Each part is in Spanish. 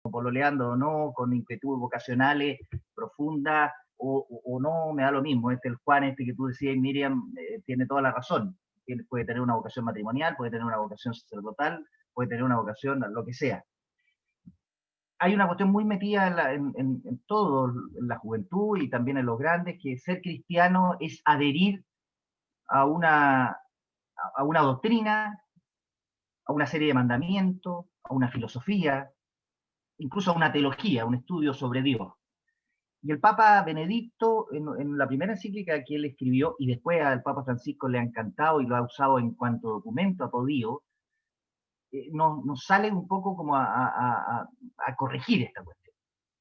pololeando o no, con inquietudes vocacionales profundas o no, me da lo mismo. El Juan que tú decías, Miriam, tiene toda la razón. Puede tener una vocación matrimonial, puede tener una vocación sacerdotal, puede tener una vocación, lo que sea. Hay una cuestión muy metida en todo, en la juventud y también en los grandes, que ser cristiano es adherir a una doctrina, a una serie de mandamientos, a una filosofía, incluso a una teología, un estudio sobre Dios. Y el Papa Benedicto, en la primera encíclica que él escribió, y después al Papa Francisco le ha encantado y lo ha usado en cuanto documento ha podido, nos sale un poco como a corregir esta cuestión.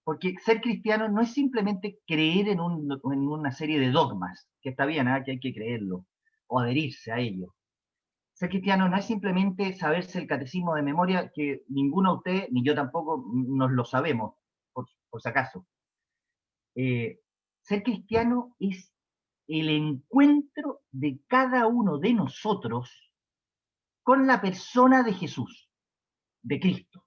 Porque ser cristiano no es simplemente creer en una serie de dogmas, que está bien, que hay que creerlo, o adherirse a ellos. Ser cristiano no es simplemente saberse el catecismo de memoria, que ninguno de ustedes, ni yo tampoco, nos lo sabemos, por si acaso. Ser cristiano es el encuentro de cada uno de nosotros con la persona de Jesús, de Cristo.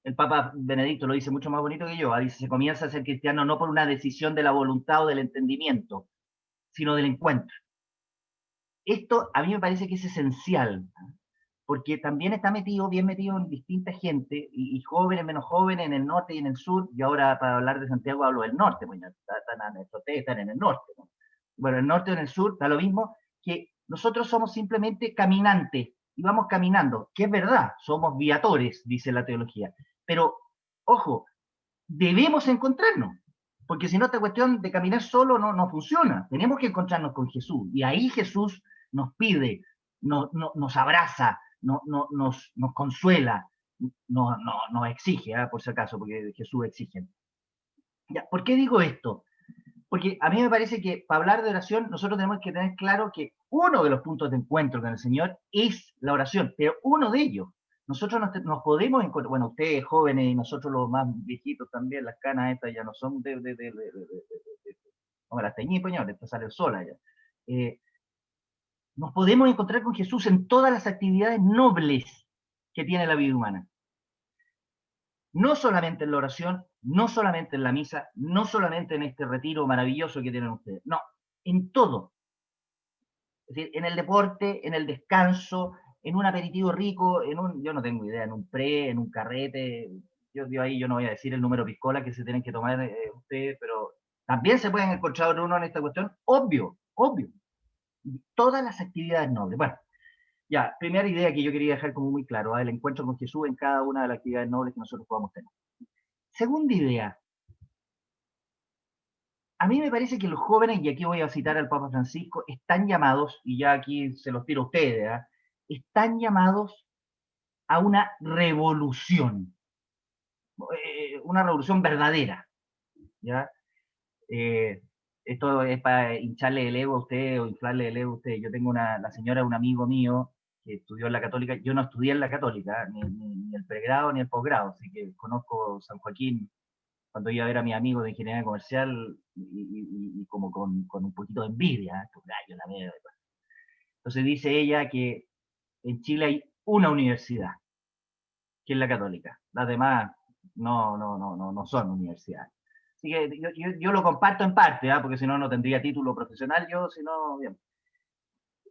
El Papa Benedicto lo dice mucho más bonito que yo. Dice, se comienza a ser cristiano no por una decisión de la voluntad o del entendimiento, sino del encuentro. Esto a mí me parece que es esencial, porque también está metido, bien metido en distinta gente, y jóvenes, menos jóvenes, en el norte y en el sur, y ahora para hablar de Santiago hablo del norte, pues están en el norte, ¿no? Bueno, el norte o en el sur, da lo mismo, que nosotros somos simplemente caminantes, y vamos caminando, que es verdad, somos viatores, dice la teología, pero, ojo, debemos encontrarnos, porque si no esta cuestión de caminar solo no funciona, tenemos que encontrarnos con Jesús, y ahí Jesús nos pide, nos abraza, nos consuela, nos exige, por si acaso, porque Jesús exige. Ya, ¿por qué digo esto? Porque a mí me parece que para hablar de oración nosotros tenemos que tener claro que uno de los puntos de encuentro con el Señor es la oración, pero uno de ellos. Nosotros nos podemos encontrar, bueno, ustedes jóvenes y nosotros los más viejitos también, las canas estas ya no son no me las teñí, señor, esto sale sola ya. Nos podemos encontrar con Jesús en todas las actividades nobles que tiene la vida humana. No solamente en la oración, no solamente en la misa, no solamente en este retiro maravilloso que tienen ustedes, no, en todo. Es decir, en el deporte, en el descanso, en un aperitivo rico, yo no tengo idea, en un pre, en un carrete, yo ahí yo no voy a decir el número de piscola que se tienen que tomar ustedes, pero también se pueden encontrar uno en esta cuestión, obvio, obvio. Todas las actividades nobles. Bueno, ya, primera idea que yo quería dejar como muy claro, el encuentro con Jesús en cada una de las actividades nobles que nosotros podamos tener. Segunda idea, a mí me parece que los jóvenes, y aquí voy a citar al Papa Francisco, están llamados, y ya aquí se los tiro a ustedes, están llamados a una revolución verdadera, ¿ya? Eh, Esto es para hincharle el ego a usted o inflarle el ego a usted. Yo tengo la señora de un amigo mío que estudió en la Católica, yo no estudié en la Católica, ni el pregrado ni el posgrado, así que conozco San Joaquín cuando iba a ver a mi amigo de ingeniería comercial y como con un poquito de envidia, estos gallos, la mierda. Entonces dice ella que en Chile hay una universidad, que es la Católica. Las demás no son universidades. Así que yo lo comparto en parte, porque si no, no tendría título profesional yo, si no, bien.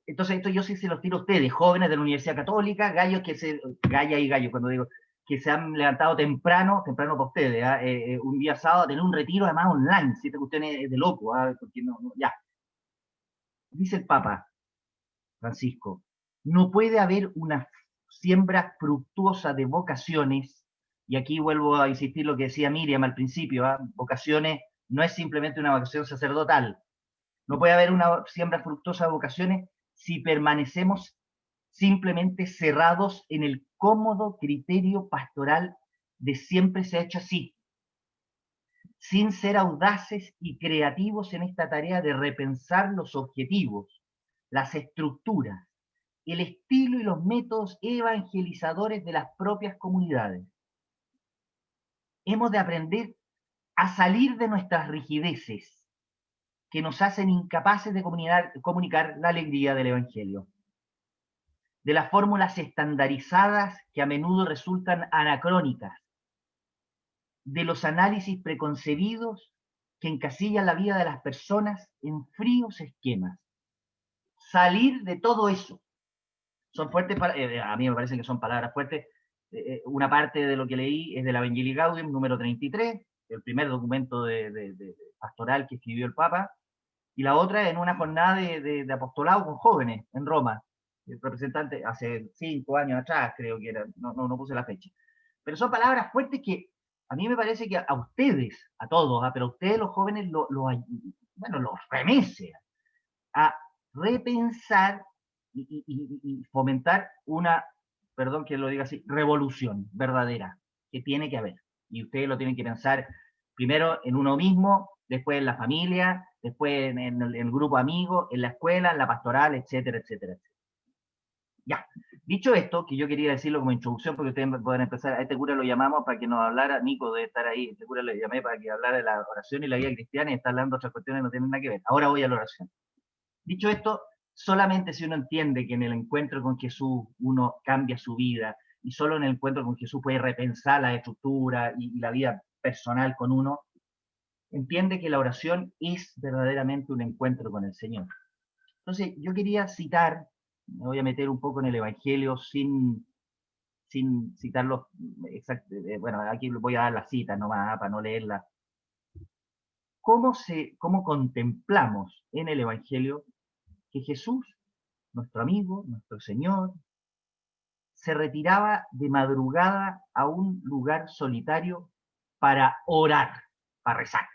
Entonces, esto yo sí se los tiro a ustedes, jóvenes de la Universidad Católica, gallos galla y gallo, cuando digo, que se han levantado temprano para ustedes, un día sábado a tener un retiro además online, si esta cuestión es de loco, porque ya. Dice el Papa Francisco, no puede haber una siembra fructuosa de vocaciones, y aquí vuelvo a insistir lo que decía Miriam al principio, vocaciones no es simplemente una vocación sacerdotal, no puede haber una siembra fructuosa de vocaciones si permanecemos simplemente cerrados en el cómodo criterio pastoral de siempre se ha hecho así, sin ser audaces y creativos en esta tarea de repensar los objetivos, las estructuras, el estilo y los métodos evangelizadores de las propias comunidades. Hemos de aprender a salir de nuestras rigideces que nos hacen incapaces de comunicar la alegría del Evangelio, de las fórmulas estandarizadas que a menudo resultan anacrónicas, de los análisis preconcebidos que encasillan la vida de las personas en fríos esquemas. Salir de todo eso. Son fuertes, a mí me parece que son palabras fuertes. Una parte de lo que leí es del Evangelii Gaudium, número 33, el primer documento de pastoral que escribió el Papa, y la otra en una jornada de apostolado con jóvenes en Roma, el representante hace 5 años atrás, creo que era, no puse la fecha. Pero son palabras fuertes que a mí me parece que a ustedes, a todos, pero a ustedes los jóvenes los remece a repensar y fomentar una, perdón que lo diga así, revolución verdadera que tiene que haber. Y ustedes lo tienen que pensar primero en uno mismo, después en la familia, después en el grupo amigo, en la escuela, en la pastoral, etcétera, etcétera, etcétera. Ya, dicho esto, que yo quería decirlo como introducción, porque ustedes pueden empezar, a este cura lo llamamos para que nos hablara, Nico debe estar ahí, este cura lo llamé para que hablara de la oración y la vida cristiana y está hablando de otras cuestiones que no tienen nada que ver. Ahora voy a la oración. Dicho esto, solamente si uno entiende que en el encuentro con Jesús uno cambia su vida y solo en el encuentro con Jesús puede repensar la estructura y la vida personal con uno, entiende que la oración es verdaderamente un encuentro con el Señor. Entonces, yo quería citar, me voy a meter un poco en el Evangelio sin citarlos exactamente, bueno, aquí voy a dar la cita nomás para no leerla. ¿Cómo contemplamos en el Evangelio que Jesús, nuestro amigo, nuestro Señor, se retiraba de madrugada a un lugar solitario para orar, para rezar?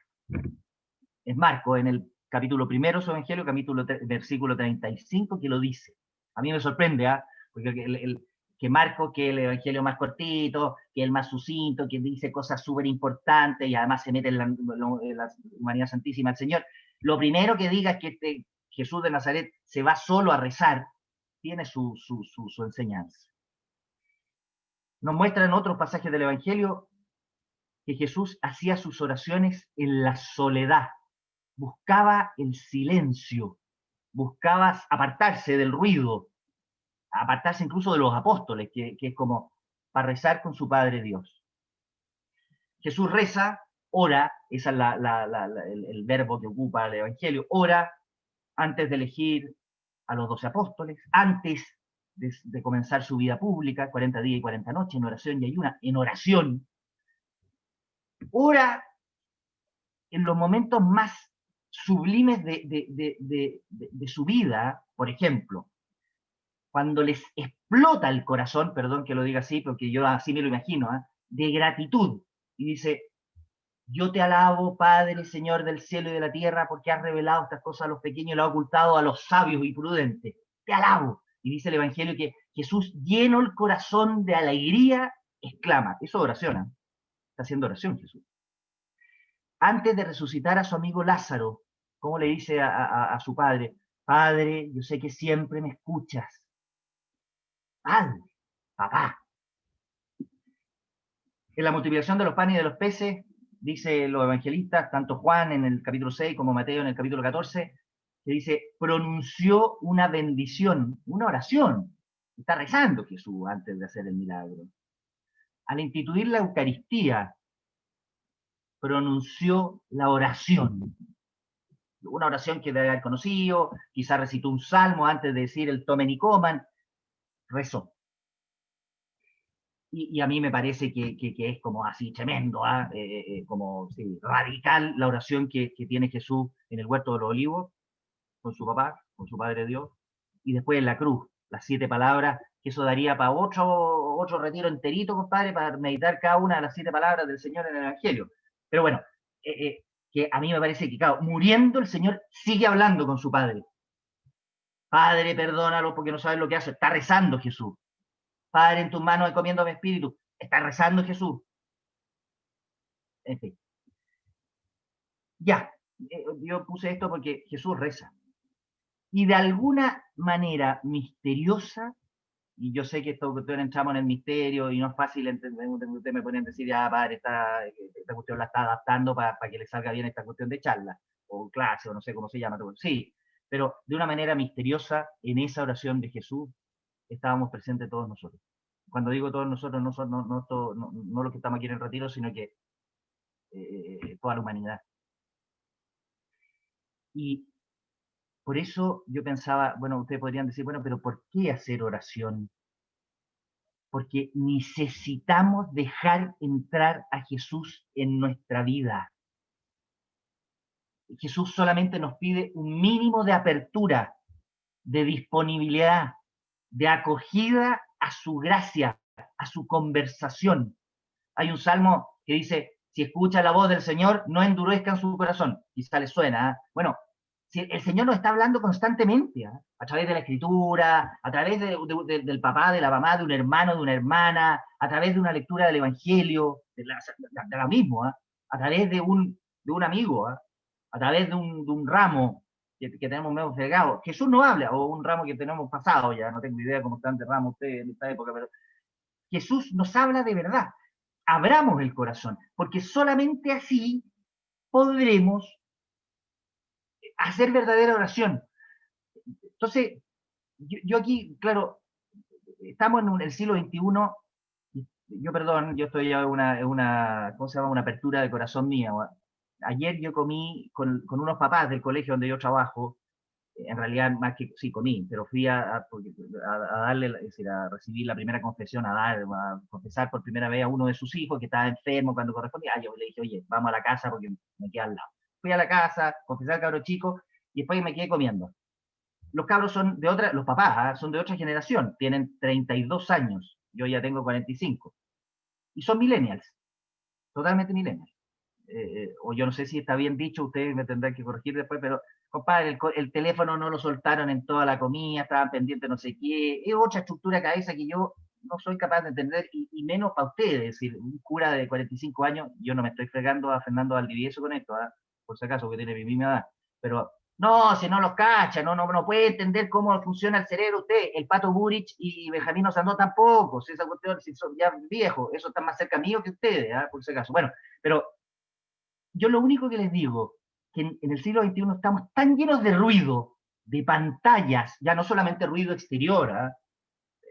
Es Marco, en el capítulo primero de su Evangelio, versículo 35, que lo dice. A mí me sorprende, porque que Marco, que el Evangelio más cortito, que el más sucinto, que dice cosas súper importantes y además se mete en la humanidad santísima del Señor, lo primero que diga es que Jesús de Nazaret se va solo a rezar, tiene su enseñanza. Nos muestran otros pasajes del Evangelio que Jesús hacía sus oraciones en la soledad, buscaba el silencio, buscaba apartarse del ruido, apartarse incluso de los apóstoles, que es como para rezar con su Padre Dios. Jesús reza, ora, ese es el verbo que ocupa el Evangelio, ora antes de elegir a los 12 apóstoles, antes de comenzar su vida pública, 40 días y 40 noches, en oración y ayuna, en oración. Ora en los momentos más sublimes de su vida, por ejemplo, cuando les explota el corazón, perdón que lo diga así, porque yo así me lo imagino, de gratitud, y dice: yo te alabo, Padre, Señor del cielo y de la tierra, porque has revelado estas cosas a los pequeños y lo has ocultado a los sabios y prudentes. Te alabo. Y dice el Evangelio que Jesús, lleno el corazón de alegría, exclama. Eso es oración, ¿eh? Está haciendo oración Jesús. Antes de resucitar a su amigo Lázaro, ¿cómo le dice a su padre? Padre, yo sé que siempre me escuchas. Padre, papá. En la multiplicación de los panes y de los peces, dice los evangelistas, tanto Juan en el capítulo 6 como Mateo en el capítulo 14, que dice, pronunció una bendición, una oración. Está rezando Jesús antes de hacer el milagro. Al instituir la Eucaristía, pronunció la oración. Una oración que debe haber conocido, quizá recitó un salmo antes de decir el tomen y coman, rezó. Y a mí me parece que es como así tremendo, como sí, radical la oración que tiene Jesús en el huerto de los olivos, con su papá, con su Padre Dios, y después en la cruz, las 7 palabras, que eso daría para otro retiro enterito, compadre, para meditar cada una de las 7 palabras del Señor en el Evangelio. Pero bueno, que a mí me parece que, claro, muriendo el Señor sigue hablando con su Padre. Padre, perdónalo porque no sabes lo que hace. Está rezando Jesús. Padre, en tus manos encomiendo mi espíritu. Está rezando Jesús. En fin. Ya, yo puse esto porque Jesús reza. Y de alguna manera misteriosa, y yo sé que esto entramos en el misterio y no es fácil entender, ustedes me pueden decir, ya, padre, esta cuestión la está adaptando para que le salga bien esta cuestión de charla, o clase, o no sé cómo se llama. Sí, pero de una manera misteriosa, en esa oración de Jesús, estábamos presentes todos nosotros. Cuando digo todos nosotros, no los que estamos aquí en el retiro, sino que toda la humanidad. Y por eso yo pensaba, bueno, ustedes podrían decir, bueno, pero ¿por qué hacer oración? Porque necesitamos dejar entrar a Jesús en nuestra vida. Jesús solamente nos pide un mínimo de apertura, de disponibilidad, de acogida a su gracia, a su conversación. Hay un salmo que dice, si escucha la voz del Señor, no endurezcan su corazón. Quizá les suena. Bueno, si el Señor nos está hablando constantemente, a través de la Escritura, a través del papá, de la mamá, de un hermano, de una hermana, a través de una lectura del Evangelio, de la mismo, a través de un amigo, a través de un ramo que tenemos medio fregado. Jesús no habla, o un ramo que tenemos pasado ya, no tengo idea cómo están de ramos ustedes en esta época, pero Jesús nos habla de verdad. Abramos el corazón, porque solamente así podremos hacer verdadera oración. Entonces, yo aquí, claro, estamos en el siglo XXI, yo perdón, yo estoy ya ¿cómo se llama? Una apertura de corazón mía. Ayer yo comí con unos papás del colegio donde yo trabajo, en realidad más que sí comí, pero fui a darle, es decir, a recibir la primera confesión, a confesar por primera vez a uno de sus hijos que estaba enfermo cuando correspondía. Yo le dije, oye, vamos a la casa porque me queda al lado. Fui a la casa, confesé al cabro chico y después me quedé comiendo. Los cabros son de otra, los papás son de otra generación, tienen 32 años, yo ya tengo 45, y son millennials, totalmente millennials. O yo no sé si está bien dicho, ustedes me tendrán que corregir después, pero compadre, el teléfono no lo soltaron en toda la comida, estaban pendientes no sé qué, es otra estructura de cabeza que yo no soy capaz de entender, y menos para ustedes, es decir, un cura de 45 años, yo no me estoy fregando a Fernando Valdivieso con esto, por si acaso, que tiene mi misma edad, pero no, si no los cacha, no puede entender cómo funciona el cerebro usted, el Pato Burich y Benjamín Osandó tampoco, si esa cuestión, si son ya viejos, eso está más cerca mío que ustedes, por si acaso, bueno, pero yo lo único que les digo, que en el siglo XXI estamos tan llenos de ruido, de pantallas, ya no solamente ruido exterior,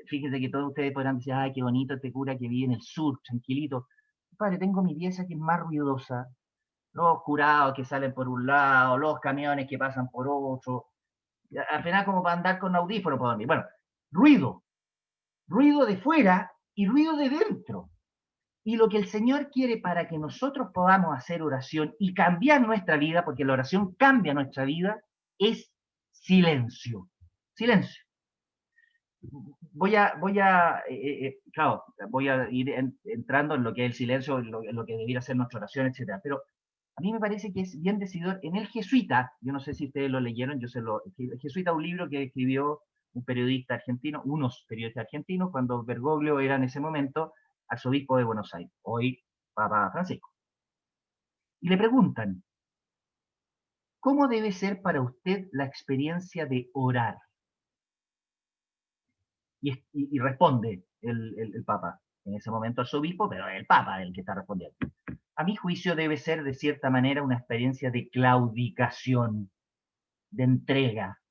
fíjense que todos ustedes podrán decir, ay, qué bonito este cura que vive en el sur, tranquilito. Padre, tengo mi pieza que es más ruidosa, los curados que salen por un lado, los camiones que pasan por otro, al final como para andar con audífonos para dormir. Bueno, ruido, ruido de fuera y ruido de dentro. Y lo que el Señor quiere para que nosotros podamos hacer oración y cambiar nuestra vida, porque la oración cambia nuestra vida, es silencio. Silencio. Claro, voy a ir entrando en lo que es el silencio, en lo que debiera ser nuestra oración, etcétera. Pero a mí me parece que es bien decidor. En El Jesuita, yo no sé si ustedes lo leyeron, El Jesuita es un libro que escribió un periodista argentino, unos periodistas argentinos, cuando Bergoglio era en ese momento arzobispo de Buenos Aires, hoy Papa Francisco. Y le preguntan, ¿cómo debe ser para usted la experiencia de orar? Y responde el Papa, en ese momento arzobispo, pero es el Papa el que está respondiendo. A mi juicio debe ser de cierta manera una experiencia de claudicación, de entrega,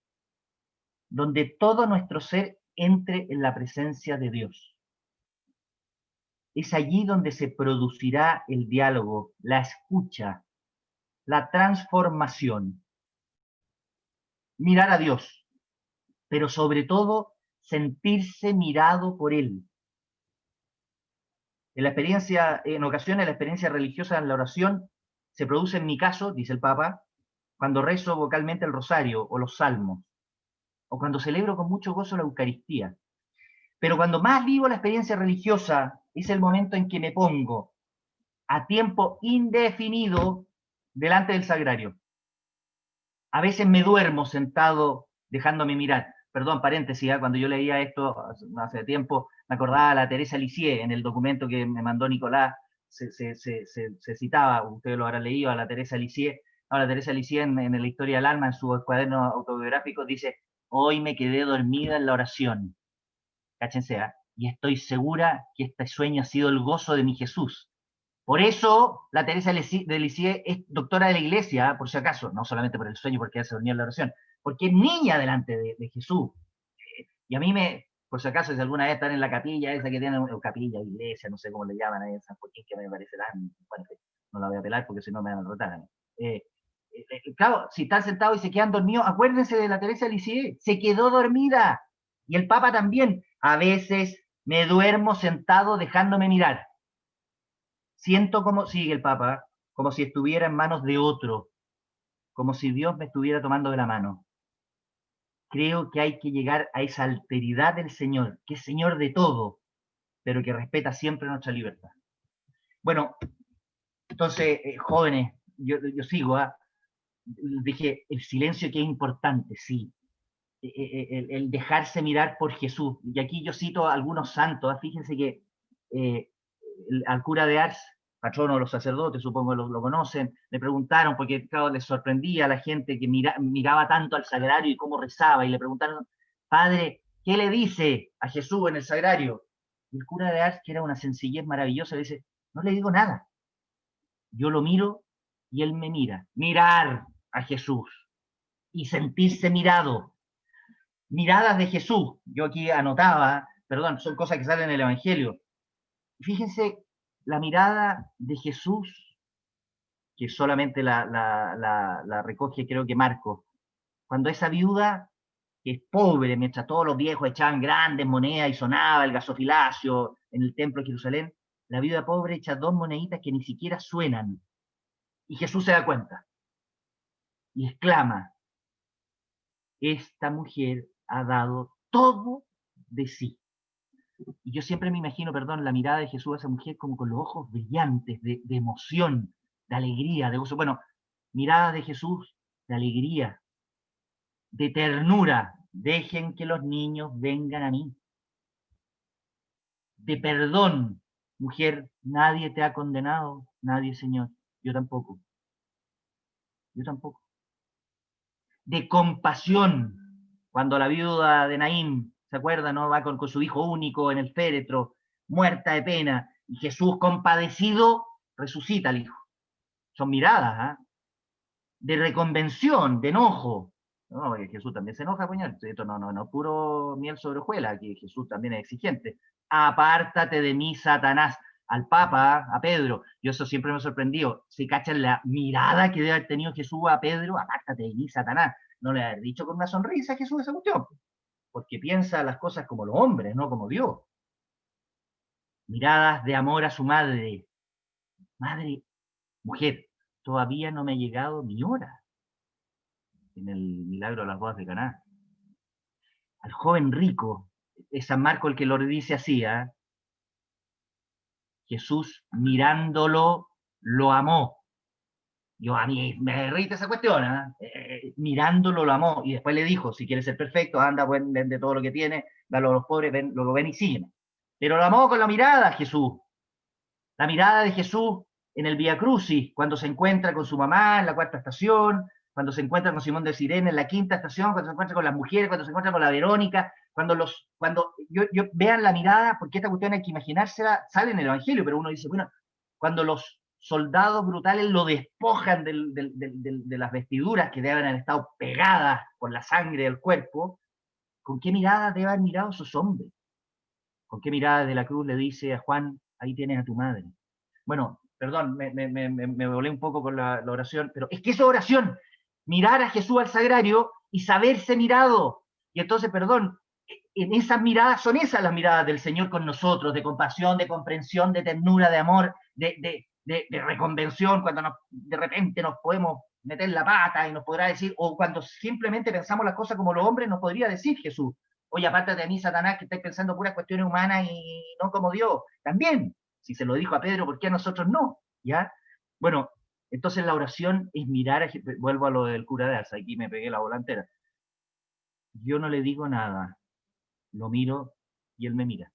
donde todo nuestro ser entre en la presencia de Dios. Es allí donde se producirá el diálogo, la escucha, la transformación. Mirar a Dios, pero sobre todo sentirse mirado por Él. En ocasiones la experiencia religiosa en la oración se produce en mi caso, dice el Papa, cuando rezo vocalmente el rosario o los salmos, o cuando celebro con mucho gozo la Eucaristía. Pero cuando más vivo la experiencia religiosa es el momento en que me pongo a tiempo indefinido delante del sagrario. A veces me duermo sentado dejándome mirar. Perdón, paréntesis, cuando yo leía esto hace tiempo, me acordaba de la Teresa Lisieux, en el documento que me mandó Nicolás, se citaba, ustedes lo habrán leído, a la Teresa Lisieux. No, la Teresa Lisieux en la Historia del Alma, en su cuaderno autobiográfico, dice, hoy me quedé dormida en la oración. Cáchense, y estoy segura que este sueño ha sido el gozo de mi Jesús. Por eso la Teresa de Lisieux es doctora de la iglesia, por si acaso, no solamente por el sueño, porque ella se dormía en la oración, porque es niña delante de Jesús. Y a mí por si acaso, si alguna vez están en la capilla, esa que tienen, capilla, iglesia, no sé cómo le llaman ahí en San Joaquín, que me parece tan, bueno, no la voy a pelar porque si no me van a rotar a mí. Claro, si están sentados y se quedan dormidos, acuérdense de la Teresa de Lisieux, se quedó dormida. Y el Papa también. A veces me duermo sentado dejándome mirar. Siento como, sigue el Papa, como si estuviera en manos de otro, como si Dios me estuviera tomando de la mano. Creo que hay que llegar a esa alteridad del Señor, que es Señor de todo, pero que respeta siempre nuestra libertad. Bueno, entonces, jóvenes, yo sigo, dije, el silencio que es importante, sí. El dejarse mirar por Jesús. Y aquí yo cito a algunos santos, fíjense que al cura de Ars, patrono de los sacerdotes, supongo lo conocen, le preguntaron, porque claro, les sorprendía a la gente que miraba tanto al sagrario y cómo rezaba, y le preguntaron, padre, ¿qué le dice a Jesús en el sagrario? Y el cura de Ars, que era una sencillez maravillosa, le dice, no le digo nada, yo lo miro y él me mira. Mirar a Jesús y sentirse mirado. Miradas de Jesús. Yo aquí anotaba, perdón, son cosas que salen en el Evangelio. Fíjense, la mirada de Jesús, que solamente la recoge creo que Marcos, cuando esa viuda, que es pobre, mientras todos los viejos echaban grandes monedas y sonaba el gasofilacio en el templo de Jerusalén, la viuda pobre echa 2 moneditas que ni siquiera suenan. Y Jesús se da cuenta y exclama, esta mujer ha dado todo de sí. Y yo siempre me imagino, perdón, la mirada de Jesús a esa mujer como con los ojos brillantes de emoción, de alegría, de gozo. Bueno, mirada de Jesús de alegría, de ternura. Dejen que los niños vengan a mí. De perdón. Mujer, nadie te ha condenado, nadie, Señor. Yo tampoco. Yo tampoco. De compasión. Cuando la viuda de Naín, ¿se acuerda? ¿No? Va con su hijo único en el féretro, muerta de pena, y Jesús, compadecido, resucita al hijo. Son miradas, ¿eh? De reconvención, de enojo. No, porque Jesús también se enoja, coño. Esto no, puro miel sobre hojuelas, aquí Jesús también es exigente. Apártate de mí, Satanás. Al Papa, a Pedro, yo eso siempre me ha sorprendido. Si cachan la mirada que debe haber tenido Jesús a Pedro, apártate de mí, Satanás. No le haber dicho con una sonrisa a Jesús esa cuestión, porque piensa las cosas como los hombres, no como Dios. Miradas de amor a su madre. Madre, mujer, todavía no me ha llegado mi hora. En el milagro de las bodas de Caná. Al joven rico, es San Marco el que lo dice así, ¿eh? Jesús mirándolo lo amó. Yo a mí me derrite esa cuestión, mirándolo lo amó, y después le dijo, si quieres ser perfecto, anda, vende todo lo que tiene, dalo a los pobres, luego ven y sígueme. Pero lo amó con la mirada, Jesús. La mirada de Jesús en el Vía Crucis, cuando se encuentra con su mamá en la 4ª estación, cuando se encuentra con Simón de Sirene en la 5ª estación, cuando se encuentra con las mujeres, cuando se encuentra con la Verónica, cuando yo vean la mirada, porque esta cuestión hay que imaginársela, sale en el Evangelio, pero uno dice, bueno, cuando los soldados brutales lo despojan de las vestiduras que deben haber estado pegadas por la sangre del cuerpo, ¿con qué mirada deben haber mirado esos hombres? ¿Con qué mirada de la cruz le dice a Juan, ahí tienes a tu madre? Bueno, perdón, me volé un poco con la oración, pero es que es oración, mirar a Jesús al sagrario y saberse mirado. Y entonces, perdón, en esas miradas son esas las miradas del Señor con nosotros, de compasión, de comprensión, de ternura, de amor, de reconvención, cuando de repente nos podemos meter la pata y nos podrá decir, o cuando simplemente pensamos las cosas como los hombres, nos podría decir Jesús, oye, apártate de mí, Satanás, que estáis pensando puras cuestiones humanas y no como Dios. También, si se lo dijo a Pedro, ¿por qué a nosotros no? ¿Ya? Bueno, entonces la oración es mirar, vuelvo a lo del cura de Ars, aquí me pegué la volantera. Yo no le digo nada, lo miro y él me mira.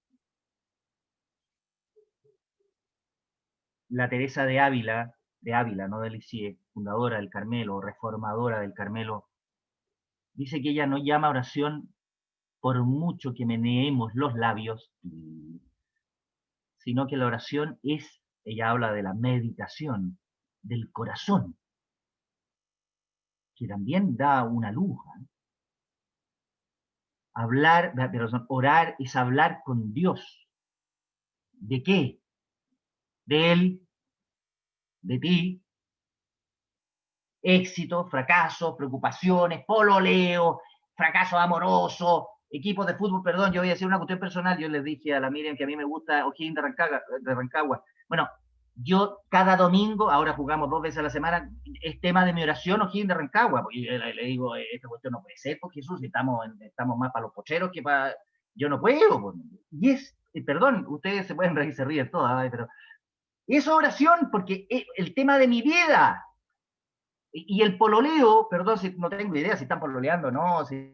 La Teresa de Ávila, no de Lisieux, fundadora del Carmelo, reformadora del Carmelo, dice que ella no llama oración por mucho que meneemos los labios, sino que la oración es, ella habla de la meditación del corazón, que también da una luz. Hablar, perdón, orar es hablar con Dios. ¿De qué? De Él, de ti, éxito, fracaso, preocupaciones, pololeo, fracaso amoroso, equipos de fútbol, perdón, yo voy a decir una cuestión personal, yo les dije a la Miriam que a mí me gusta O'Higgins de Rancagua. Bueno, yo cada domingo, ahora jugamos 2 veces a la semana, es tema de mi oración O'Higgins de Rancagua, y le digo, esta cuestión no puede ser, porque Jesús, estamos más para los pocheros que para... Yo no puedo, pues. Y es, perdón, ustedes se pueden reír, se ríen todas, pero es oración porque es el tema de mi vida. Y el pololeo, perdón, si no tengo idea si están pololeando o no, si,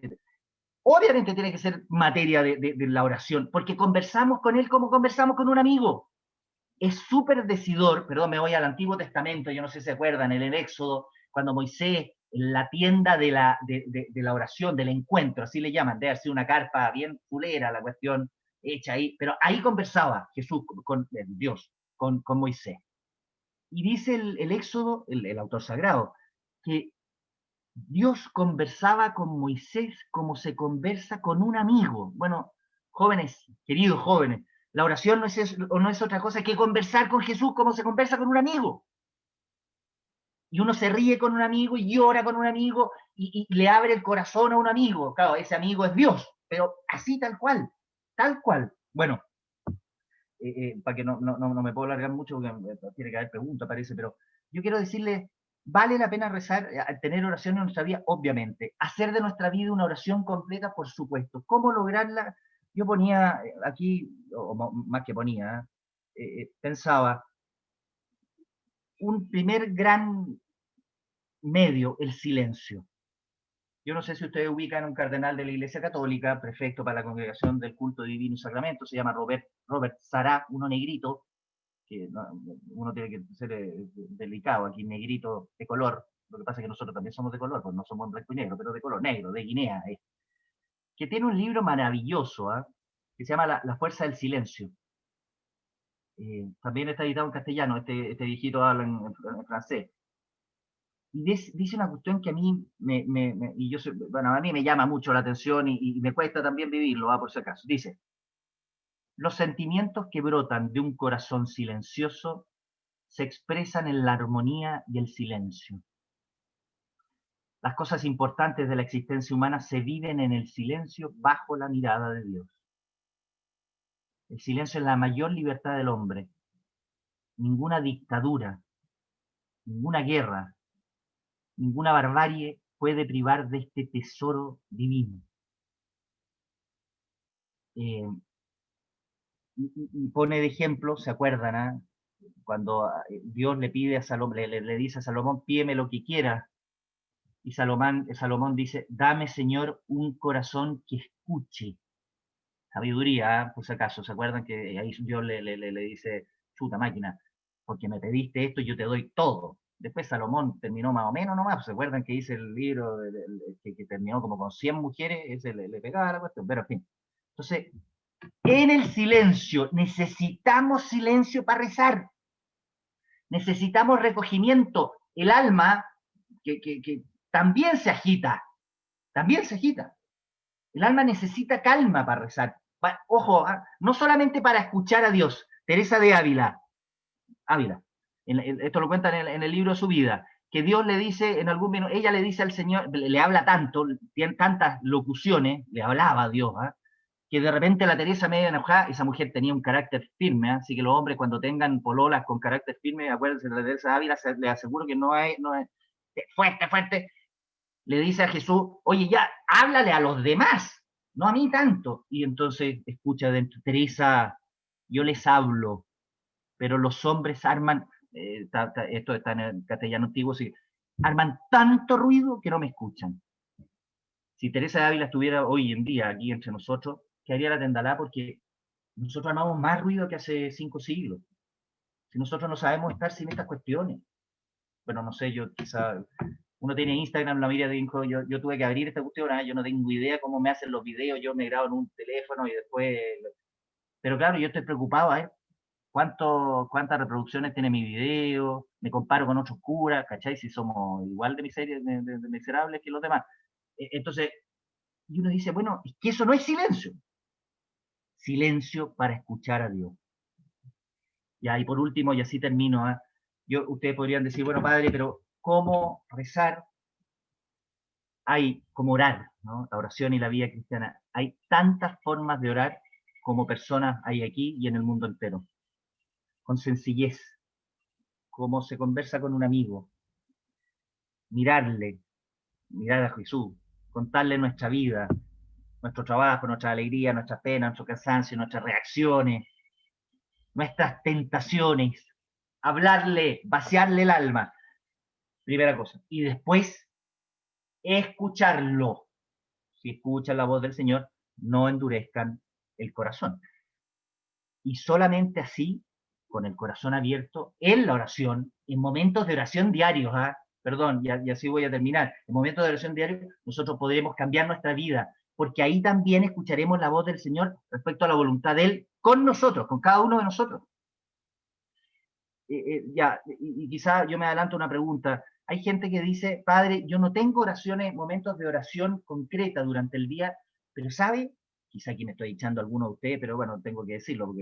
obviamente tiene que ser materia de la oración, porque conversamos con él como conversamos con un amigo. Es súper decidor, perdón, me voy al Antiguo Testamento, yo no sé si se acuerdan, en el Éxodo, cuando Moisés, en la tienda de la oración, del encuentro, así le llaman, debe ser una carpa bien fulera la cuestión hecha ahí, pero ahí conversaba Jesús con Dios, con Moisés. Y dice el Éxodo, el autor sagrado, que Dios conversaba con Moisés como se conversa con un amigo. Bueno, jóvenes, queridos jóvenes, la oración no es otra cosa que conversar con Jesús como se conversa con un amigo. Y uno se ríe con un amigo y llora con un amigo y le abre el corazón a un amigo. Claro, ese amigo es Dios, pero así tal cual, tal cual. Bueno, para que no me puedo alargar mucho porque tiene que haber preguntas, parece, pero yo quiero decirle, vale la pena rezar, tener oración en nuestra vida, obviamente. Hacer de nuestra vida una oración completa, por supuesto. ¿Cómo lograrla? Yo ponía aquí, o más que ponía, pensaba, un primer gran medio, el silencio. Yo no sé si ustedes ubican un cardenal de la Iglesia Católica, prefecto para la Congregación del Culto Divino y Sacramento, se llama Robert Sará, uno negrito, que no, uno tiene que ser delicado, aquí negrito de color, lo que pasa es que nosotros también somos de color, pues no somos blanco y negro, pero de color negro, de Guinea, que tiene un libro maravilloso, que se llama La Fuerza del Silencio. También está editado en castellano, este viejito habla en francés. Y dice una cuestión que a mí y yo bueno, a mí me llama mucho la atención y me cuesta también vivirlo, por si acaso. Dice, los sentimientos que brotan de un corazón silencioso se expresan en la armonía y el silencio. Las cosas importantes de la existencia humana se viven en el silencio bajo la mirada de Dios. El silencio es la mayor libertad del hombre. Ninguna dictadura, ninguna guerra, ninguna barbarie puede privar de este tesoro divino. Y pone de ejemplo, ¿se acuerdan? Cuando Dios le pide a Salomón, le dice a Salomón, pídeme lo que quieras. Y Salomón dice, dame, Señor, un corazón que escuche. Sabiduría, por si acaso, ¿se acuerdan que ahí Dios le dice, chuta máquina, porque me pediste esto, yo te doy todo? Después Salomón terminó más o menos nomás, ¿se acuerdan que dice el libro que terminó como con 100 mujeres? Ese le pegaba la cuestión, pero en fin. Entonces, en el silencio, necesitamos silencio para rezar. Necesitamos recogimiento. El alma, que también se agita, también se agita. El alma necesita calma para rezar. Ojo, no solamente para escuchar a Dios. Teresa de Ávila, esto lo cuenta en el libro de su vida, que Dios le dice, en algún momento, ella le dice al Señor, le habla tanto, tiene tantas locuciones, le hablaba a Dios, que de repente la Teresa medio enojada, esa mujer tenía un carácter firme, así que los hombres cuando tengan pololas con carácter firme, acuérdense de la Teresa Ávila, les aseguro que no es fuerte, le dice a Jesús, oye, ya, háblale a los demás, no a mí tanto. Y entonces escucha dentro, Teresa, yo les hablo, pero los hombres arman, esto está en el castellano antiguo, sí, arman tanto ruido que no me escuchan. Si Teresa de Ávila estuviera hoy en día aquí entre nosotros, ¿qué haría la Tendalá? Porque nosotros armamos más ruido que hace 5 siglos. Si nosotros no sabemos estar sin estas cuestiones. Bueno, no sé, yo quizá uno tiene Instagram, la Miriam dijo, yo tuve que abrir esta cuestión, yo no tengo idea cómo me hacen los videos, yo me grabo en un teléfono y después... Pero claro, yo estoy preocupado, cuántas reproducciones tiene mi video, me comparo con otros curas, ¿cachai? Si somos igual de miserables que los demás. Entonces, y uno dice, bueno, es que eso no es silencio. Silencio para escuchar a Dios. Ya, y por último, y así termino, Ustedes podrían decir, bueno, padre, pero ¿cómo rezar? Hay como orar, ¿no? La oración y la vida cristiana. Hay tantas formas de orar como personas hay aquí y en el mundo entero. Con sencillez, como se conversa con un amigo, mirarle, mirar a Jesús, contarle nuestra vida, nuestro trabajo, nuestra alegría, nuestras penas, nuestro cansancio, nuestras reacciones, nuestras tentaciones, hablarle, vaciarle el alma, primera cosa. Y después, escucharlo. Si escuchan la voz del Señor, no endurezcan el corazón. Y solamente así, con el corazón abierto, en la oración, en momentos de oración diarios, perdón, y así voy a terminar, en momentos de oración diarios, nosotros podremos cambiar nuestra vida, porque ahí también escucharemos la voz del Señor respecto a la voluntad de Él con nosotros, con cada uno de nosotros. Y quizá yo me adelanto una pregunta. Hay gente que dice, padre, yo no tengo oraciones, momentos de oración concreta durante el día, pero ¿sabe? Quizá aquí me estoy echando a alguno de ustedes, pero bueno, tengo que decirlo,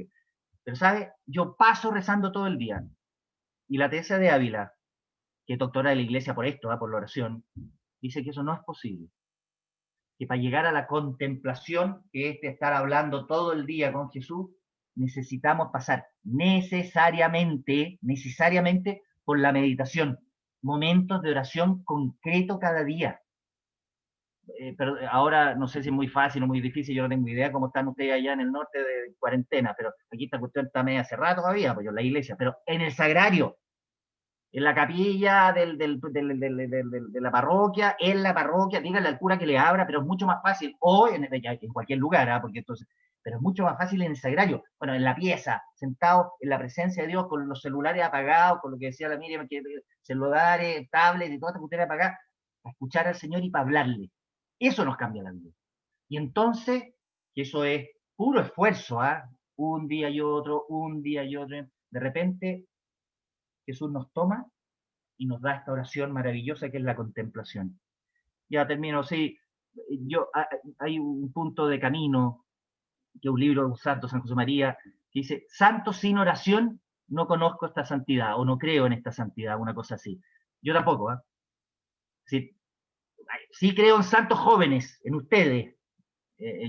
pero ¿sabe? Yo paso rezando todo el día. Y la Teresa de Ávila, que es doctora de la iglesia por esto, por la oración, dice que eso no es posible. Que para llegar a la contemplación, que es estar hablando todo el día con Jesús, necesitamos pasar necesariamente por la meditación, momentos de oración concreto cada día. Pero ahora no sé si es muy fácil o muy difícil, yo no tengo idea cómo están ustedes allá en el norte de cuarentena, pero aquí esta cuestión está media cerrada todavía, pues yo en la iglesia, pero en el sagrario, en la capilla de la parroquia, en la parroquia, díganle al cura que le abra, pero es mucho más fácil, o en cualquier lugar, porque entonces, pero es mucho más fácil en el sagrario, bueno, en la pieza, sentado en la presencia de Dios, con los celulares apagados, con lo que decía la Miriam, que celulares, tablets y todas estas cuestiones apagadas, para escuchar al Señor y para hablarle. Eso nos cambia la vida. Y entonces, que eso es puro esfuerzo, un día y otro, de repente Jesús nos toma y nos da esta oración maravillosa que es la contemplación. Ya termino, sí, hay un punto de camino, que es un libro de un santo, San José María, que dice, santo sin oración, no conozco esta santidad, o no creo en esta santidad, una cosa así. Yo tampoco, sí, sí creo en santos jóvenes, en ustedes.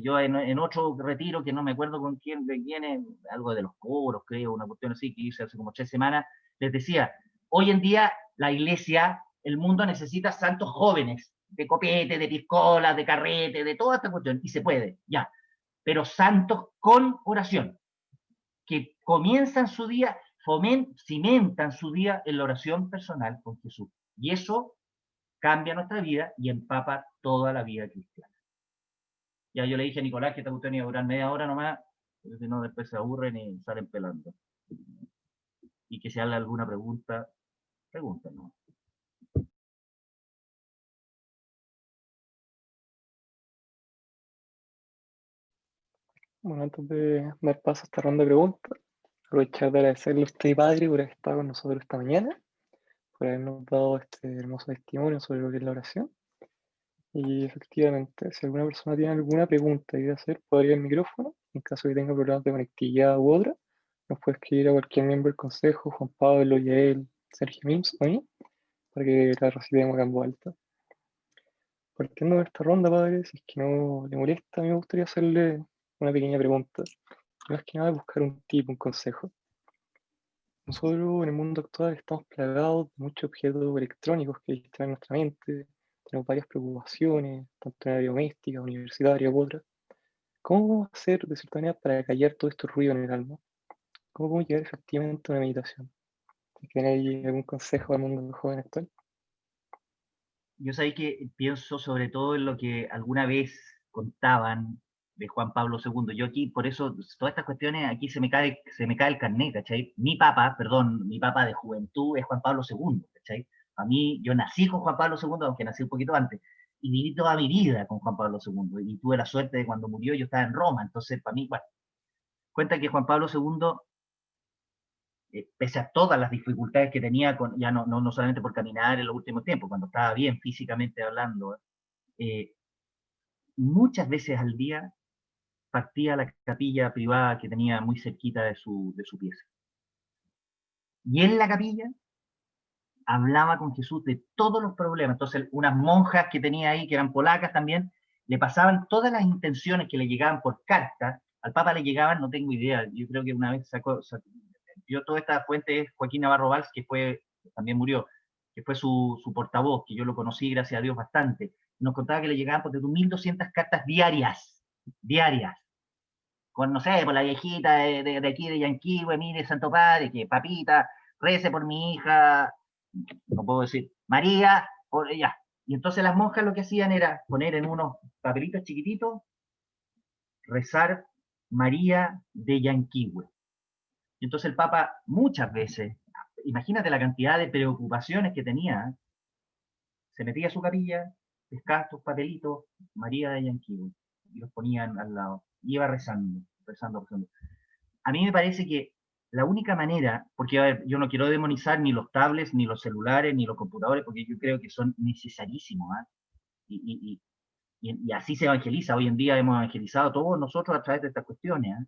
Yo en otro retiro, que no me acuerdo con quién, de quién es, algo de los coros, creo, una cuestión así, que hice hace como 3 semanas, les decía, hoy en día la iglesia, el mundo necesita santos jóvenes, de copete, de piscola, de carrete, de toda esta cuestión, y se puede, ya, pero santos con oración, que comienzan su día, cimentan su día en la oración personal con Jesús. Y eso cambia nuestra vida y empapa toda la vida cristiana. Ya yo le dije a Nicolás que esta cuestión iba a durar media hora nomás, porque si no después se aburren y salen pelando. Y que si haga alguna pregunta, pregúntenos. Bueno, antes de dar paso a esta ronda de preguntas, aprovechar de agradecerle a usted, padre, por haber estado con nosotros esta mañana, por habernos dado este hermoso testimonio sobre lo que es la oración. Y efectivamente, si alguna persona tiene alguna pregunta que quiera hacer, puede abrir el micrófono. En caso de que tenga problemas de conectividad u otra, nos puede escribir a cualquier miembro del consejo, Juan Pablo, Yael, Sergio Mims o a mí, para que la recibamos en voz alta. Partiendo de esta ronda, padre, si es que no le molesta, a mí me gustaría hacerle una pequeña pregunta. Más que nada buscar un tip, un consejo. Nosotros en el mundo actual estamos plagados de muchos objetos electrónicos que distraen nuestra mente, tenemos varias preocupaciones, tanto en área doméstica, universitaria u otra. ¿Cómo vamos a hacer de cierta manera para callar todo este ruido en el alma? ¿Cómo podemos llegar efectivamente a una meditación? ¿Tiene algún consejo al mundo joven actual? Yo sabía que pienso sobre todo en lo que alguna vez contaban de Juan Pablo II. Yo aquí, por eso, todas estas cuestiones, aquí se me cae el carnet, ¿cachai? Mi papá de juventud es Juan Pablo II, ¿cachai? A mí, yo nací con Juan Pablo II, aunque nací un poquito antes, y viví toda mi vida con Juan Pablo II, y tuve la suerte de cuando murió yo estaba en Roma, entonces para mí, bueno, cuenta que Juan Pablo II pese a todas las dificultades que tenía, ya no solamente por caminar en los últimos tiempos, cuando estaba bien físicamente hablando, muchas veces al día partía a la capilla privada que tenía muy cerquita de su pieza. Y en la capilla hablaba con Jesús de todos los problemas. Entonces, unas monjas que tenía ahí, que eran polacas también, le pasaban todas las intenciones que le llegaban por carta. Al Papa le llegaban, no tengo idea, yo creo que una vez sacó yo toda esta fuente es Joaquín Navarro Valls, que también murió, que fue su portavoz, que yo lo conocí, gracias a Dios, bastante. Nos contaba que le llegaban por 1.200 cartas diarias, con, no sé, por la viejita de aquí de Yanquihue, mire, Santo Padre, que papita, rece por mi hija, no puedo decir, María, por ella. Y entonces las monjas lo que hacían era poner en unos papelitos chiquititos, rezar María de Yanquihue. Y entonces el Papa muchas veces, imagínate la cantidad de preocupaciones que tenía, se metía a su capilla, pescaba estos papelitos, María de Yanquihue, y los ponían al lado, y iba rezando. A mí me parece que la única manera, porque a ver, yo no quiero demonizar ni los tablets, ni los celulares, ni los computadores, porque yo creo que son necesarísimos, ¿eh? Y, y así se evangeliza. Hoy en día hemos evangelizado todos nosotros a través de estas cuestiones, ¿eh?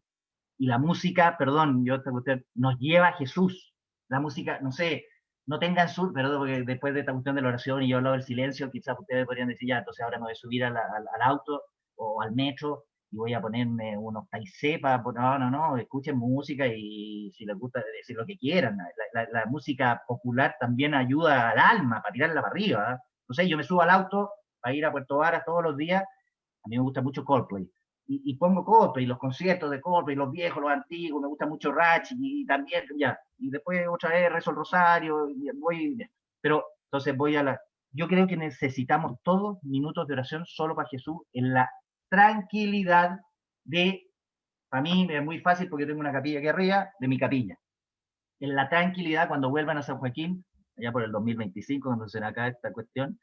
Y la música, perdón, nos lleva a Jesús. La música, no sé, no tengan perdón, porque después de esta cuestión de la oración y yo he hablado del silencio, quizás ustedes podrían decir, ya, entonces ahora me voy a subir al auto o al metro y voy a ponerme unos paisés para, no, escuchen música y si les gusta decir lo que quieran. La música popular también ayuda al alma para tirarla para arriba, ¿eh? No sé, yo me subo al auto para ir a Puerto Varas todos los días, a mí me gusta mucho Coldplay, y pongo Coldplay, los conciertos de Coldplay, los viejos, los antiguos, me gusta mucho Ratch, y también, ya, y después otra vez rezo el rosario, y voy, pero entonces yo creo que necesitamos todos minutos de oración solo para Jesús, en la tranquilidad para mí es muy fácil porque tengo una capilla aquí arriba, de mi capilla, en la tranquilidad cuando vuelvan a San Joaquín, allá por el 2025, cuando se acá esta cuestión,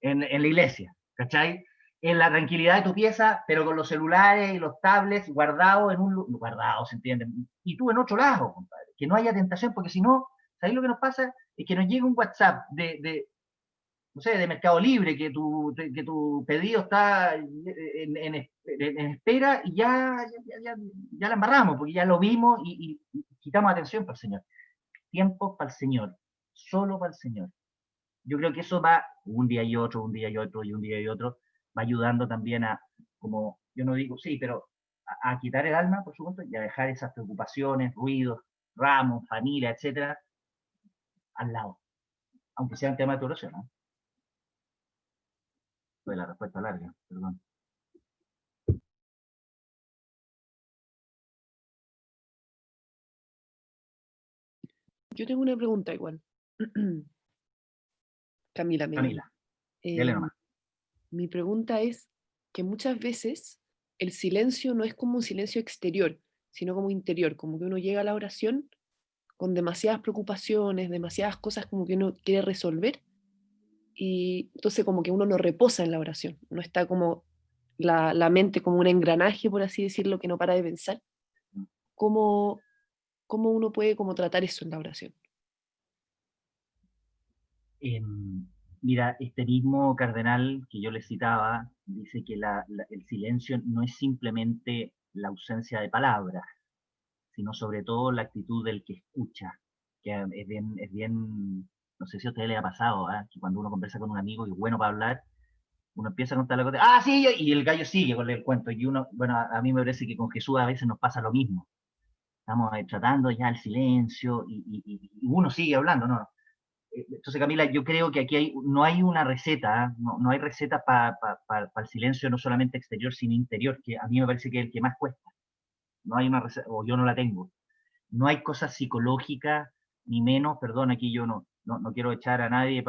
en la iglesia, ¿cachai? En la tranquilidad de tu pieza, pero con los celulares y los tablets guardados guardados, ¿se entiende? Y tú en otro lado, compadre, que no haya tentación, porque si no, ¿sabéis lo que nos pasa? Es que nos llega un WhatsApp no sé, de Mercado Libre, que tu pedido está en espera y ya la embarramos, porque ya lo vimos y quitamos atención para el Señor. Tiempo para el Señor, solo para el Señor. Yo creo que eso va un día y otro, un día y otro, y un día y otro, va ayudando también a, como yo no digo, sí, pero a quitar el alma, por supuesto, y a dejar esas preocupaciones, ruidos, ramos, familia, etcétera, al lado, aunque sea un tema de tu oración, ¿no? Fue la respuesta larga, perdón. Yo tengo una pregunta igual. Camila me llamo. Camila, dele nomás. Mi pregunta es que muchas veces el silencio no es como un silencio exterior, sino como interior, como que uno llega a la oración con demasiadas preocupaciones, demasiadas cosas como que uno quiere resolver, y entonces como que uno no reposa en la oración, no está como la mente como un engranaje, por así decirlo, que no para de pensar. ¿Cómo, cómo uno puede como tratar eso en la oración? Mira, este mismo cardenal que yo le citaba dice que el silencio no es simplemente la ausencia de palabras, sino sobre todo la actitud del que escucha, que es bien, no sé si a ustedes les ha pasado, ¿eh? Que cuando uno conversa con un amigo y es bueno para hablar, uno empieza a contar la cosa, ah, sí, y el gallo sigue con el cuento, y uno, bueno, a mí me parece que con Jesús a veces nos pasa lo mismo, estamos tratando ya el silencio, y uno sigue hablando, ¿no? Entonces, Camila, yo creo que aquí no hay una receta, ¿eh? No hay receta para el silencio, no solamente exterior, sino interior, que a mí me parece que es el que más cuesta. No hay una receta, o yo no la tengo. No hay cosas psicológicas, ni menos, perdón, aquí yo no quiero echar a nadie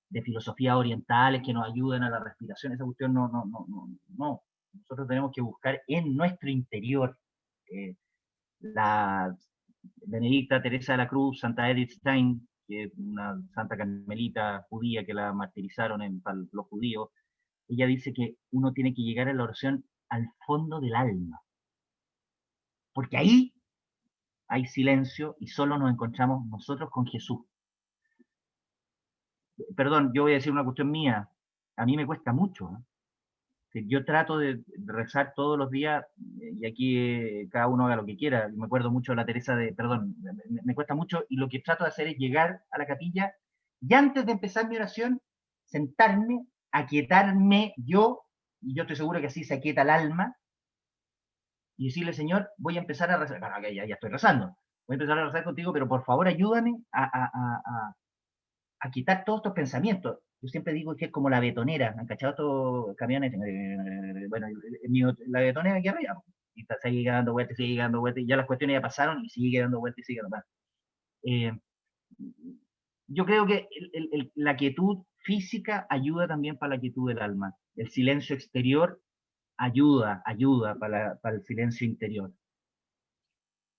de filosofías orientales que nos ayuden a la respiración, esa cuestión no. Nosotros tenemos que buscar en nuestro interior. La Benedicta Teresa de la Cruz, Santa Edith Stein, que es una santa carmelita judía que la martirizaron para los judíos, ella dice que uno tiene que llegar a la oración al fondo del alma, porque ahí hay silencio y solo nos encontramos nosotros con Jesús. Perdón, yo voy a decir una cuestión mía, a mí me cuesta mucho, ¿eh? Yo trato de rezar todos los días, y aquí cada uno haga lo que quiera. Me acuerdo mucho de la Teresa de, perdón, me cuesta mucho, y lo que trato de hacer es llegar a la capilla, y antes de empezar mi oración, sentarme, aquietarme yo, y yo estoy seguro que así se aquieta el alma, y decirle, Señor, voy a empezar a rezar. Bueno, ya estoy rezando. Voy a empezar a rezar contigo, pero por favor ayúdame a quitar todos estos pensamientos. Yo siempre digo que es como la betonera, ¿han cachado estos camiones? Bueno, la betonera aquí arriba, y sigue dando vueltas, sigue dando vueltas, y ya las cuestiones ya pasaron, y sigue dando vueltas, y sigue dando vueltas. Yo creo que la quietud física ayuda también para la quietud del alma. El silencio exterior ayuda para el silencio interior.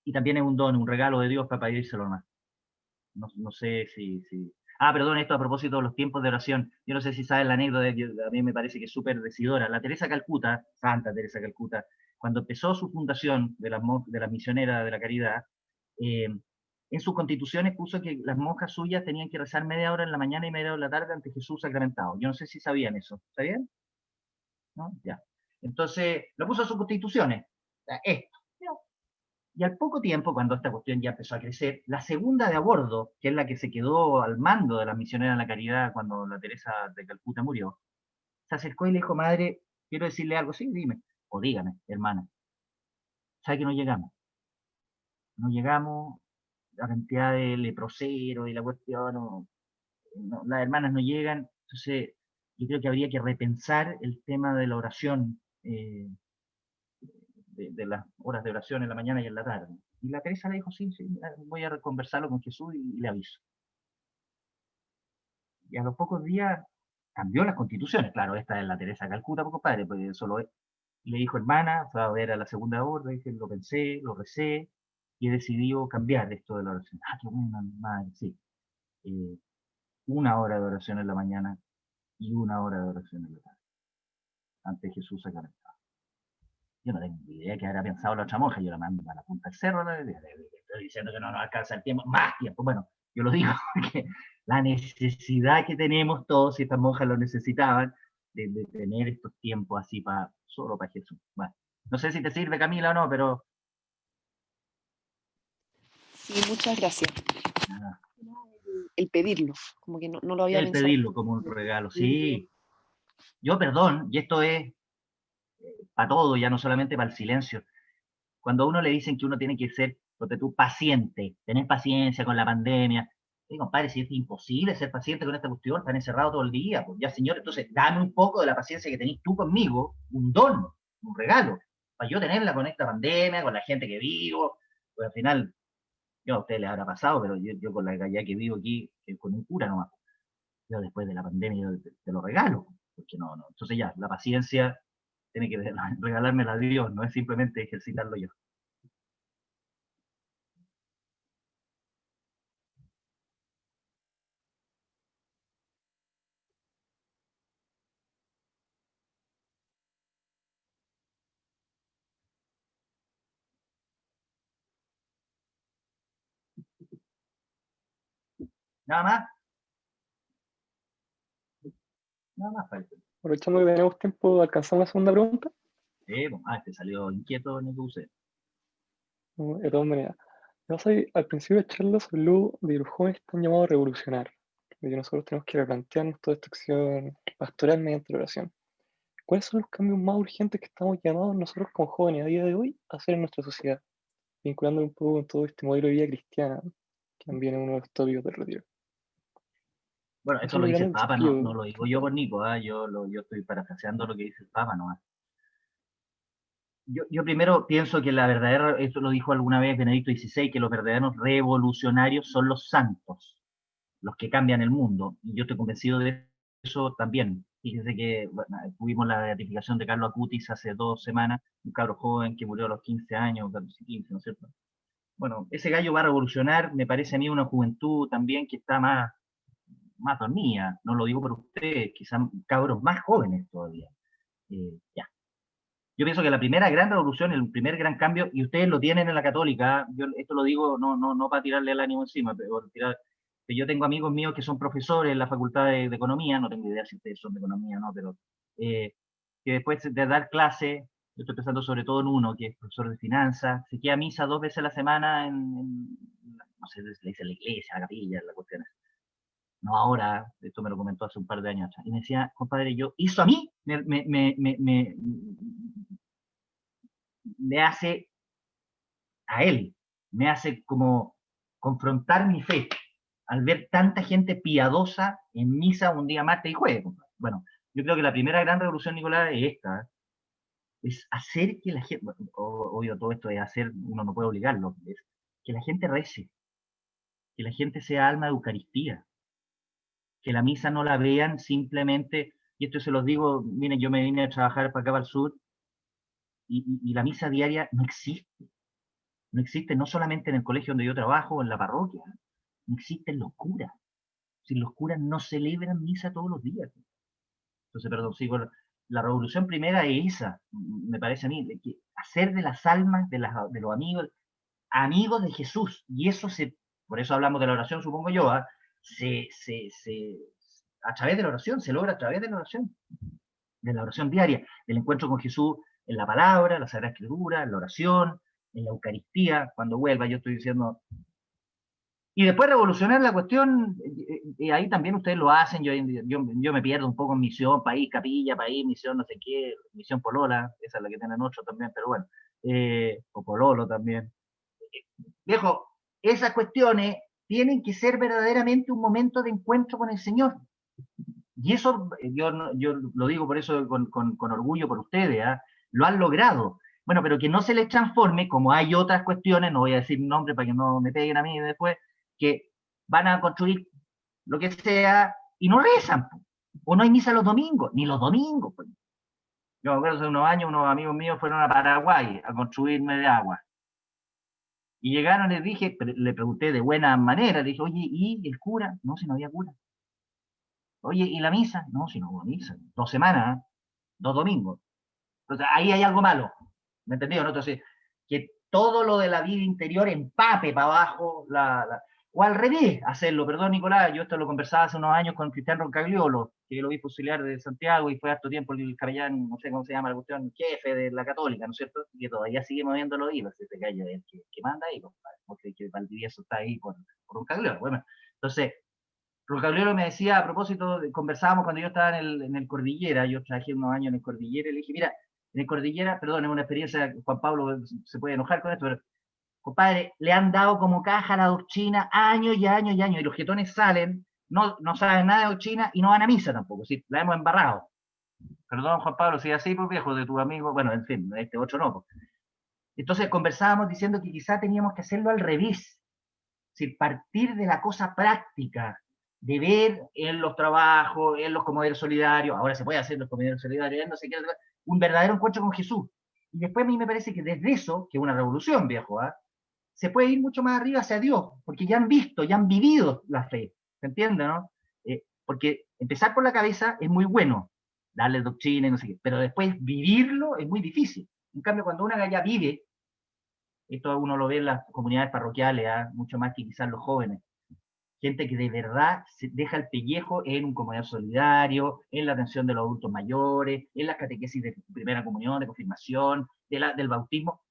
Y también es un don, un regalo de Dios para pedírselo más. No sé si... Ah, perdón, esto a propósito de los tiempos de oración. Yo no sé si saben la anécdota, a mí me parece que es súper decidora. La Teresa Calcuta, Santa Teresa Calcuta, cuando empezó su fundación de las misioneras de la caridad, en sus constituciones puso que las monjas suyas tenían que rezar media hora en la mañana y media hora en la tarde ante Jesús sacramentado. Yo no sé si sabían eso. ¿Sabían? ¿No? Ya. Entonces, lo puso en sus constituciones. Esto. Y al poco tiempo, cuando esta cuestión ya empezó a crecer, la segunda de a bordo, que es la que se quedó al mando de las misioneras de la caridad cuando la Teresa de Calcuta murió, se acercó y le dijo, madre, quiero decirle algo. Sí, dime. O dígame, hermana. ¿Sabe que no llegamos? No llegamos, la cantidad de leproseros y la cuestión, las hermanas no llegan. Entonces, yo creo que habría que repensar el tema de la oración, de las horas de oración en la mañana y en la tarde. Y la Teresa le dijo, sí, voy a conversarlo con Jesús y le aviso. Y a los pocos días cambió las constituciones. Claro, esta es la Teresa Calcuta, poco padre, porque solo es. Y le dijo, hermana, fue a ver a la segunda orden, dije, lo pensé, lo recé, y he decidido cambiar esto de la oración. Ah, qué bueno, madre, sí. 1 hora de oración en la mañana y 1 hora de oración en la tarde. Ante Jesús sacramentado. Yo no tengo ni idea qué habrá pensado la otra monja, yo la mando a la punta del cerro, estoy diciendo que no nos alcanza el tiempo, más tiempo. Bueno, yo lo digo porque la necesidad que tenemos todos, y estas monjas lo necesitaban, de tener estos tiempos así solo para Jesús. Bueno, no sé si te sirve, Camila, o no, pero... Sí, muchas gracias. Nada. El pedirlo, como que no lo había El pensado. pedirlo como un regalo, sí. Yo, perdón, y esto es para todo, ya no solamente para el silencio. Cuando a uno le dicen que uno tiene que ser, porque tú, paciente, tenés paciencia con la pandemia, compadre, si es imposible ser paciente con esta cuestión, están encerrados todo el día, pues ya, señor, entonces dame un poco de la paciencia que tenés tú conmigo, un don, un regalo, para yo tenerla con esta pandemia, con la gente que vivo, pues al final, yo a ustedes les habrá pasado, pero yo con la calle que vivo aquí, con un cura nomás, yo después de la pandemia yo te lo regalo, porque no, entonces ya, la paciencia tiene que regalármela a Dios, no es simplemente ejercitarlo yo. Nada más. Nada más parece. Aprovechando que tenemos tiempo, ¿alcanzamos la segunda pregunta? Te salió inquieto en el que usé. No, de todas maneras. Al principio de charla se habló de los jóvenes que están llamados a revolucionar, de que nosotros tenemos que replantearnos toda esta acción pastoral mediante la oración. ¿Cuáles son los cambios más urgentes que estamos llamados nosotros como jóvenes a día de hoy a hacer en nuestra sociedad? Vinculándolo un poco con todo este modelo de vida cristiana, que también es uno de los tópicos del retiro. Bueno, esto lo dice el Papa, no lo digo yo por Nico, yo estoy parafraseando lo que dice el Papa nomás. Yo primero pienso que la verdadera, esto lo dijo alguna vez Benedicto XVI, que los verdaderos revolucionarios son los santos, los que cambian el mundo. Y yo estoy convencido de eso también. Fíjense que tuvimos la beatificación de Carlo Acutis hace 2 semanas, un cabro joven que murió a los 15 años, 15, ¿no es cierto? Bueno, ese gallo va a revolucionar, me parece a mí una juventud también que está más dormida, no lo digo por ustedes, quizás cabros más jóvenes todavía. Ya. Yo pienso que la primera gran revolución, el primer gran cambio, y ustedes lo tienen en la Católica, yo esto lo digo no para tirarle el ánimo encima, pero yo tengo amigos míos que son profesores en la Facultad de Economía, no tengo idea si ustedes son de Economía o no, pero que después de dar clase, yo estoy pensando sobre todo en uno, que es profesor de finanzas, se queda a misa 2 veces a la semana no sé, le dice la iglesia, la capilla, la cuestión es. No ahora, esto me lo comentó hace un par de años atrás, y me decía, compadre, eso a mí me hace, a él, me hace como confrontar mi fe, al ver tanta gente piadosa en misa un día martes y jueves. Bueno, yo creo que la primera gran revolución, Nicolás, es esta, es hacer que la gente, obvio todo esto es hacer, uno no puede obligarlo, es que la gente rece, que la gente sea alma de Eucaristía, que la misa no la vean simplemente, y esto se los digo, miren, yo me vine a trabajar para acá para el sur, y la misa diaria no existe, no existe no solamente en el colegio donde yo trabajo, en la parroquia, no existen los curas, si los curas no celebran misa todos los días. Entonces, perdón, sigo, la revolución primera es esa, me parece a mí, que hacer de las almas, de los amigos, amigos de Jesús, y eso por eso hablamos de la oración, supongo yo, ¿eh? A través de la oración, se logra a través de la oración diaria, del encuentro con Jesús en la palabra, la Sagrada Escritura, en la oración, en la Eucaristía, cuando vuelva, yo estoy diciendo. Y después revolucionar la cuestión, ahí también ustedes lo hacen, yo me pierdo un poco en misión, país, capilla, país, misión, no sé qué, misión polola, esa es la que tienen 8 también, pero bueno, o pololo también. Viejo, esas cuestiones tienen que ser verdaderamente un momento de encuentro con el Señor. Y eso, yo lo digo por eso con orgullo por ustedes, ¿eh? Lo han logrado. Bueno, pero que no se les transforme, como hay otras cuestiones, no voy a decir nombre para que no me peguen a mí después, que van a construir lo que sea y no rezan. O no hay misa los domingos, ni los domingos. Pues. Yo me acuerdo hace unos años, unos amigos míos fueron a Paraguay a construirme de agua. Y llegaron, les dije, le pregunté de buena manera, le dije, oye, ¿y el cura? No, si no había cura. Oye, ¿y la misa? No, si no hubo misa. 2 semanas, 2 domingos. Entonces, ahí hay algo malo. ¿Me entendió? ¿No? Entonces, que todo lo de la vida interior empape para abajo, o al revés, hacerlo. Perdón, Nicolás, yo esto lo conversaba hace unos años con Cristian Roncagliolo, que es el obispo auxiliar de Santiago y fue harto tiempo el capellán, no sé cómo se llama la cuestión, jefe de la Católica, ¿no es cierto? Y que todavía sigue moviendo los hilos, ese gallo es el que manda ahí, compadre, porque que Valdivieso está ahí por Roncagliolo. Bueno, entonces, Roncagliolo me decía, a propósito, conversábamos cuando yo estaba en el Cordillera, yo trabajé unos años en el Cordillera, y le dije, mira, en el Cordillera, perdón, es una experiencia, Juan Pablo se puede enojar con esto, pero, compadre, le han dado como caja a la doctrina años y años y años, y los jetones salen, no saben nada de doctrina y no van a misa tampoco, ¿sí? La hemos embarrado. Perdón, Juan Pablo, si es así, pues viejo, de tu amigo, bueno, en fin, este otro no. Pues. Entonces conversábamos diciendo que quizá teníamos que hacerlo al revés, es partir de la cosa práctica, de ver en los trabajos, en los comederos solidarios, ahora se puede hacer los comederos solidarios, no sé qué, un verdadero encuentro con Jesús. Y después a mí me parece que desde eso, que es una revolución, viejo, ¿eh? Se puede ir mucho más arriba hacia Dios, porque ya han visto, ya han vivido la fe, ¿se entiende, no? Porque empezar por la cabeza es muy bueno, darle doctrina y no sé qué, pero después vivirlo es muy difícil. En cambio, cuando una ya vive, esto uno lo ve en las comunidades parroquiales, ¿eh? Mucho más que quizás los jóvenes, gente que de verdad se deja el pellejo en un comedor solidario, en la atención de los adultos mayores, en las catequesis de primera comunión, de confirmación, del bautismo,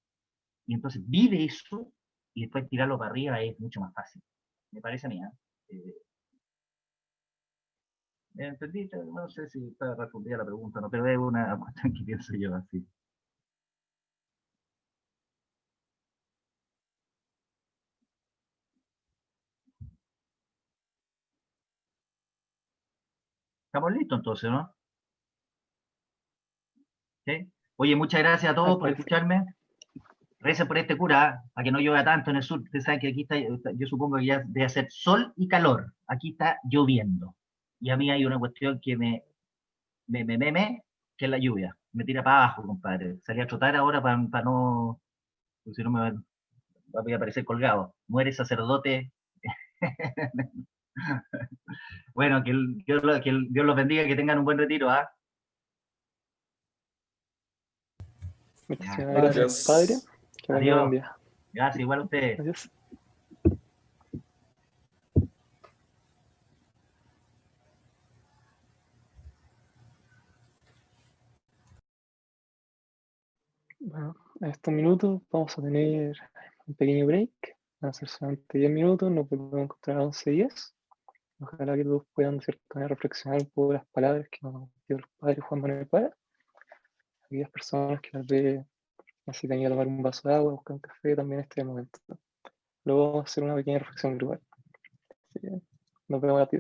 y entonces vive eso y después tirarlo para arriba es mucho más fácil. Me parece a mí. ¿Entendí? No sé si está respondida la pregunta, no, pero es una cuestión que pienso yo así. Estamos listos entonces, ¿no? ¿Sí? Oye, muchas gracias a todos por escucharme. Recen por este cura, para que no llueva tanto en el sur. Ustedes saben que aquí está, yo supongo que ya debe hacer sol y calor. Aquí está lloviendo. Y a mí hay una cuestión que que es la lluvia. Me tira para abajo, compadre. Salí a trotar ahora para no, porque si no me voy a aparecer colgado. Muere sacerdote. Bueno, que Dios los bendiga, que tengan un buen retiro, ¿ah? Muchísimas gracias, padre. Que tenga buen Adiós. día. Gracias, igual a ustedes. Adiós. Bueno, en estos minutos vamos a tener un pequeño break. Van a ser solamente 10 minutos, nos volvemos a encontrar a 11:10. Ojalá que todos puedan de cierta manera reflexionar un poco las palabras que nos dio el padre Juan Manuel Para. Aquellas personas que tal vez necesitan ir a tomar un vaso de agua, buscar un café, también este es el momento. Luego vamos a hacer una pequeña reflexión grupal. Así que nos vemos a ti.